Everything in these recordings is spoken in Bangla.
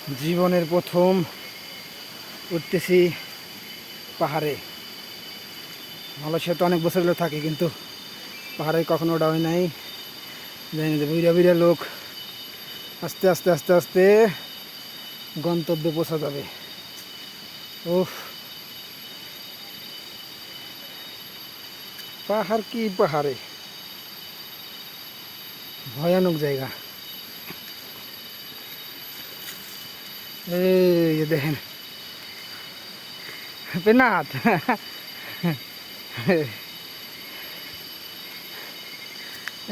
জীবনের প্রথম উঠতেছি পাহাড়ে। মালয়েশিয়া তো অনেক বছর হলো থাকি, কিন্তু পাহাড়ে কখনো ওঠা হয় নাই। জানি যে বুড়া বুড়া লোক আস্তে আস্তে আস্তে আস্তে গন্তব্যে পৌঁছা যাবে। ওহ, পাহাড় কি পাহাড়ে, ভয়ানক জায়গা। এই যে দেখেন পেনাথ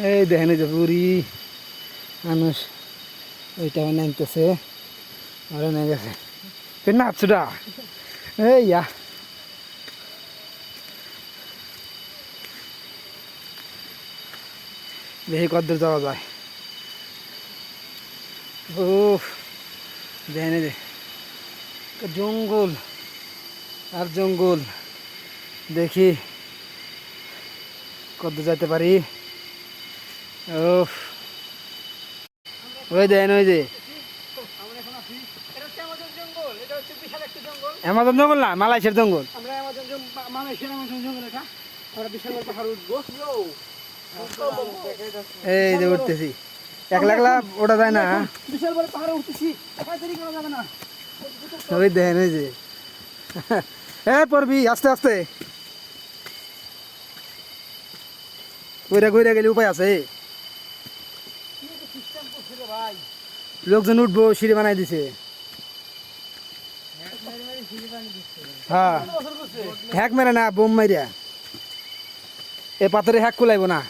এই দেখেন, এই যে বুড়ি মানুষ ওইটা নামতেছে, আরে নিয়ে গেছে পেনাথ সুডা। এই ইয়া দেখি কদ্দূর যাওয়া যায়। ও দেখেন, এই যে জঙ্গল আর জঙ্গল, দেখি কদ্দূর যেতে পারি। ও ওই দেখেন, ওই যে অ্যামাজন জঙ্গল না, মালয়েশিয়ার জঙ্গল। এই যে উঠতেছি, একলা একলা ওটা যায় না। ওই দেখেন, ওই যে হ্যাঁ পড়বি আস্তে আস্তে, কইরা কইরা গেলে উপায় আছে। লোকজন উঠবো, সিঁড়ি বানাই দিছে। হ্যাঁ, হ্যাক মেরে না, বোম মারিয়া। এ পাথরে হ্যাক কুলাইব না।